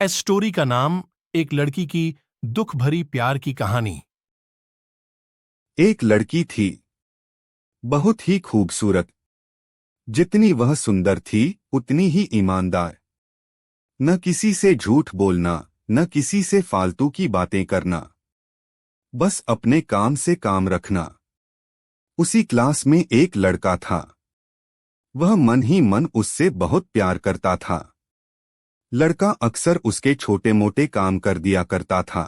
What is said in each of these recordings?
इस स्टोरी का नाम एक लड़की की दुख भरी प्यार की कहानी। एक लड़की थी, बहुत ही खूबसूरत। जितनी वह सुंदर थी उतनी ही ईमानदार। न किसी से झूठ बोलना, न किसी से फालतू की बातें करना, बस अपने काम से काम रखना। उसी क्लास में एक लड़का था। वह मन ही मन उससे बहुत प्यार करता था। लड़का अक्सर उसके छोटे मोटे काम कर दिया करता था।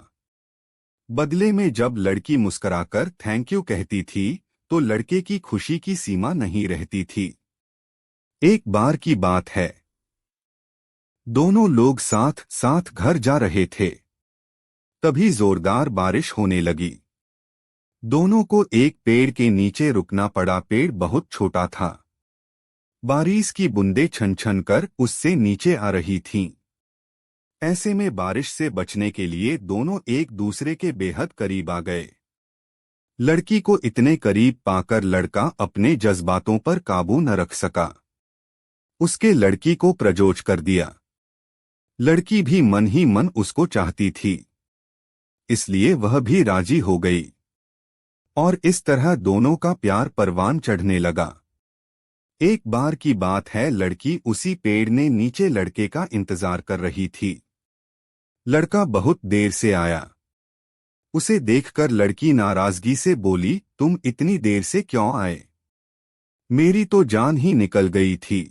बदले में जब लड़की मुस्कुराकर थैंक यू कहती थी तो लड़के की खुशी की सीमा नहीं रहती थी। एक बार की बात है, दोनों लोग साथ साथ घर जा रहे थे। तभी जोरदार बारिश होने लगी। दोनों को एक पेड़ के नीचे रुकना पड़ा। पेड़ बहुत छोटा था। बारिश की बूंदें छन छन कर उससे नीचे आ रही थीं। ऐसे में बारिश से बचने के लिए दोनों एक दूसरे के बेहद करीब आ गए। लड़की को इतने करीब पाकर लड़का अपने जज्बातों पर काबू न रख सका। उसके लड़की को प्रपोज कर दिया। लड़की भी मन ही मन उसको चाहती थी, इसलिए वह भी राजी हो गई। और इस तरह दोनों का प्यार परवान चढ़ने लगा। एक बार की बात है, लड़की उसी पेड़ ने नीचे लड़के का इंतजार कर रही थी। लड़का बहुत देर से आया। उसे देखकर लड़की नाराजगी से बोली, तुम इतनी देर से क्यों आए? मेरी तो जान ही निकल गई थी।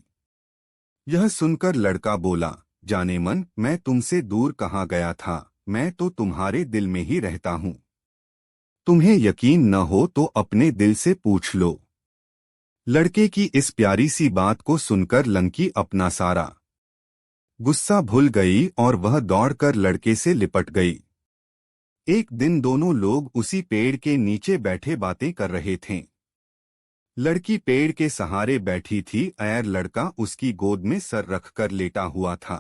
यह सुनकर लड़का बोला, जाने मन, मैं तुमसे दूर कहाँ गया था, मैं तो तुम्हारे दिल में ही रहता हूँ। तुम्हें यकीन न हो तो अपने दिल से पूछ लो। लड़के की इस प्यारी सी बात को सुनकर लड़की अपना सारा गुस्सा भूल गई और वह दौड़कर लड़के से लिपट गई। एक दिन दोनों लोग उसी पेड़ के नीचे बैठे बातें कर रहे थे। लड़की पेड़ के सहारे बैठी थी और लड़का उसकी गोद में सर रखकर लेटा हुआ था।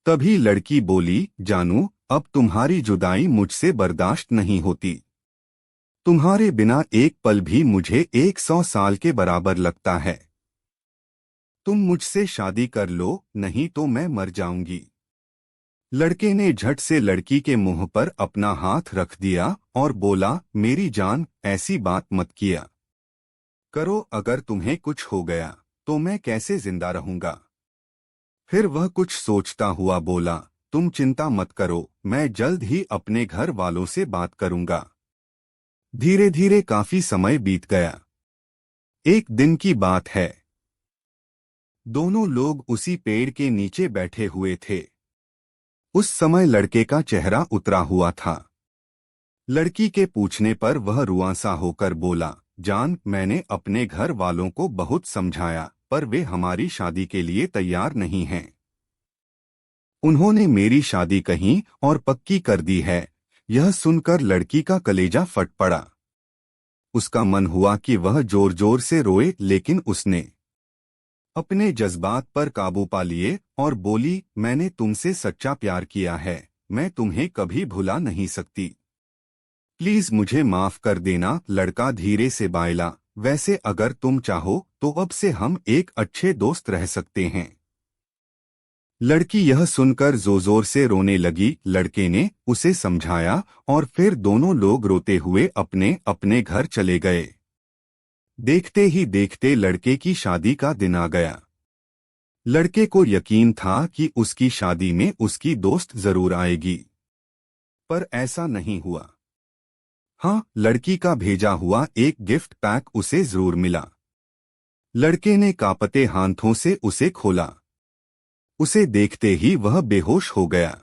तभी लड़की बोली, जानू, अब तुम्हारी जुदाई मुझसे बर्दाश्त नहीं होती। तुम्हारे बिना एक पल भी मुझे 100 साल के बराबर लगता है। तुम मुझसे शादी कर लो, नहीं तो मैं मर जाऊंगी। लड़के ने झट से लड़की के मुंह पर अपना हाथ रख दिया और बोला, मेरी जान, ऐसी बात मत किया करो। अगर तुम्हें कुछ हो गया तो मैं कैसे जिंदा रहूंगा? फिर वह कुछ सोचता हुआ बोला, तुम चिंता मत करो, मैं जल्द ही अपने घर वालों से बात करूंगा। धीरे धीरे काफी समय बीत गया। एक दिन की बात है, दोनों लोग उसी पेड़ के नीचे बैठे हुए थे। उस समय लड़के का चेहरा उतरा हुआ था। लड़की के पूछने पर वह रुआंसा होकर बोला, जान, मैंने अपने घर वालों को बहुत समझाया पर वे हमारी शादी के लिए तैयार नहीं हैं। उन्होंने मेरी शादी कहीं और पक्की कर दी है। यह सुनकर लड़की का कलेजा फट पड़ा। उसका मन हुआ कि वह जोर जोर से रोए, लेकिन उसने अपने जज्बात पर काबू पा लिए और बोली, मैंने तुमसे सच्चा प्यार किया है, मैं तुम्हें कभी भुला नहीं सकती। प्लीज मुझे माफ कर देना। लड़का धीरे से बोला, वैसे अगर तुम चाहो तो अब से हम एक अच्छे दोस्त रह सकते हैं। लड़की यह सुनकर जोर जोर से रोने लगी। लड़के ने उसे समझाया और फिर दोनों लोग रोते हुए अपने अपने घर चले गए। देखते ही देखते लड़के की शादी का दिन आ गया। लड़के को यकीन था कि उसकी शादी में उसकी दोस्त जरूर आएगी, पर ऐसा नहीं हुआ। हाँ, लड़की का भेजा हुआ एक गिफ्ट पैक उसे जरूर मिला। लड़के ने कांपते हाथों से उसे खोला। उसे देखते ही वह बेहोश हो गया।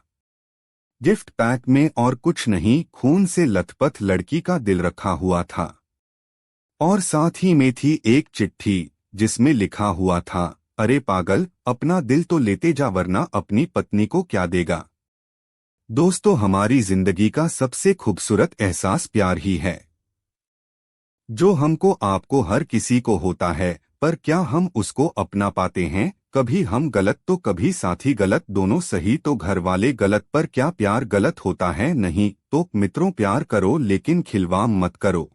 गिफ्ट पैक में और कुछ नहीं, खून से लथपथ लड़की का दिल रखा हुआ था। और साथ ही में थी एक चिट्ठी जिसमें लिखा हुआ था, अरे पागल, अपना दिल तो लेते जा वरना अपनी पत्नी को क्या देगा। दोस्तों, हमारी जिंदगी का सबसे खूबसूरत एहसास प्यार ही है, जो हमको आपको हर किसी को होता है, पर क्या हम उसको अपना पाते हैं? कभी हम गलत तो कभी साथी गलत, दोनों सही तो घर वाले गलत, पर क्या प्यार गलत होता है? नहीं। तो मित्रों, प्यार करो लेकिन खिलवाड़ मत करो।